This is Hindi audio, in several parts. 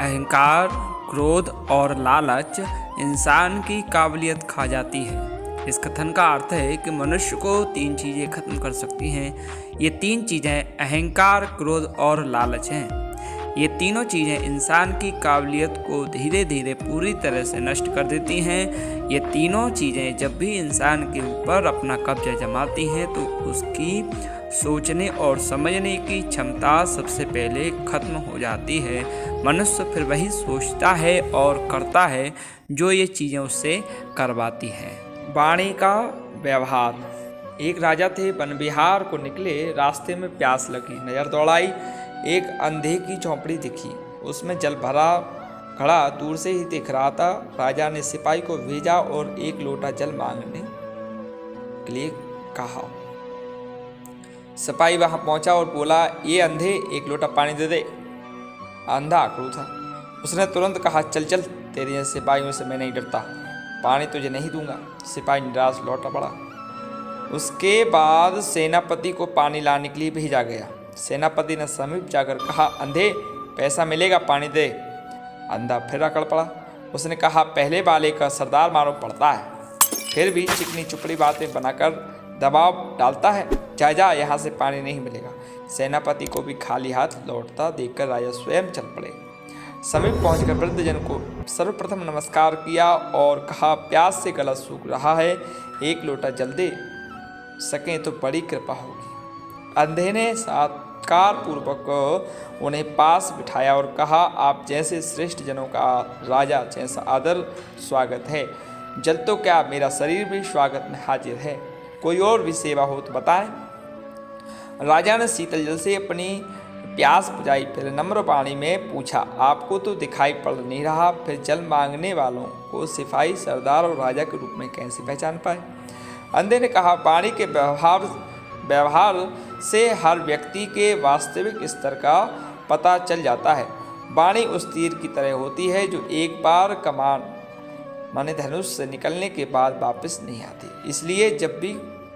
अहंकार, क्रोध और लालच इंसान की काबिलियत खा जाती है। इस कथन का अर्थ है कि मनुष्य को 3 चीज़ें खत्म कर सकती हैं। ये 3 चीज़ें अहंकार, क्रोध और लालच हैं। ये तीनों चीज़ें इंसान की काबिलियत को धीरे धीरे पूरी तरह से नष्ट कर देती हैं। ये तीनों चीज़ें जब भी इंसान के ऊपर अपना कब्जा जमाती हैं तो उसकी सोचने और समझने की क्षमता सबसे पहले खत्म हो जाती है। मनुष्य फिर वही सोचता है और करता है जो ये चीज़ें उससे करवाती हैं। वाणी का व्यवहार। एक राजा थे, वन विहार को निकले। रास्ते में प्यास लगी, नज़र दौड़ाई, एक अंधे की झोंपड़ी दिखी। उसमें जल भरा घड़ा दूर से ही दिख रहा था। राजा ने सिपाही को भेजा और 1 लोटा जल मांगने के लिए कहा। सिपाही वहां पहुंचा और बोला, ये अंधे 1 लोटा पानी दे दे। अंधा आक्रू था। उसने तुरंत कहा, चल चल, तेरे जैसे सिपाहियों से मैं नहीं डरता, पानी तुझे नहीं दूंगा। सिपाही निराश लौटा पड़ा। उसके बाद सेनापति को पानी लाने के लिए भेजा गया। सेनापति ने समीप जाकर कहा, अंधे, पैसा मिलेगा, पानी दे। अंधा फिर अकड़ पड़ा। उसने कहा, पहले वाले का सरदार मालूम पड़ता है, फिर भी चिकनी चुपड़ी बातें बनाकर दबाव डालता है। जा जा, यहाँ से पानी नहीं मिलेगा। सेनापति को भी खाली हाथ लौटता देखकर राजा स्वयं चल पड़े। समीप पहुंचकर वृद्धजन को सर्वप्रथम नमस्कार किया और कहा, प्यास से गला सूख रहा है, 1 लोटा जल दे सकें तो बड़ी कृपा होगी। अंधे ने सत्कार पूर्वक उन्हें पास बिठाया और कहा, आप जैसे श्रेष्ठ जनों का राजा जैसा आदर स्वागत है, जल तो क्या मेरा शरीर भी स्वागत में हाजिर है। कोई और भी सेवा हो तो बताएं। राजा ने शीतल जल से अपनी प्यास बुझाई, फिर नम्र वाणी में पूछा, आपको तो दिखाई पड़ नहीं रहा, फिर जल मांगने वालों को सिपाही, सरदार और राजा के रूप में कैसे पहचान पाए। अंधे ने कहा, वाणी के व्यवहार से हर व्यक्ति के वास्तविक स्तर का पता चल जाता है। वाणी उस तीर की तरह होती है जो एक बार कमान माने धनुष से निकलने के बाद वापस नहीं आती। इसलिए जब भी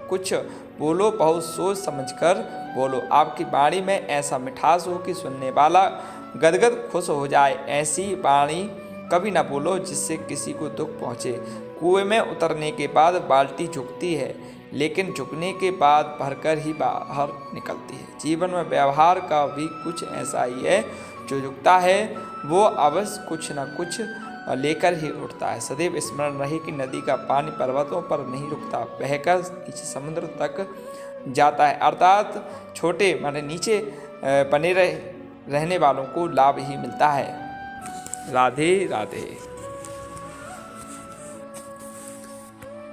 कुछ बोलो, बहुत सोच समझकर बोलो। आपकी वाणी में ऐसा मिठास हो कि सुनने वाला गदगद खुश हो जाए। ऐसी वाणी कभी ना बोलो जिससे किसी को दुख पहुँचे। कुएं में उतरने के बाद बाल्टी झुकती है, लेकिन झुकने के बाद भरकर ही बाहर निकलती है। जीवन में व्यवहार का भी कुछ ऐसा ही है, जो झुकता है वो अवश्य कुछ न कुछ लेकर ही उठता है। सदैव स्मरण रहे कि नदी का पानी पर्वतों पर नहीं रुकता, बहकर नीचे समुद्र तक जाता है। अर्थात छोटे माने नीचे बने रहने वालों को लाभ ही मिलता है। राधे राधे।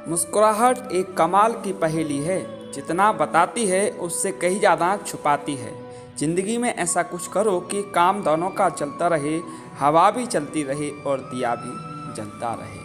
मुस्कुराहट एक कमाल की पहेली है, जितना बताती है उससे कहीं ज़्यादा छुपाती है। जिंदगी में ऐसा कुछ करो कि काम दोनों का चलता रहे, हवा भी चलती रहे और दिया भी जलता रहे।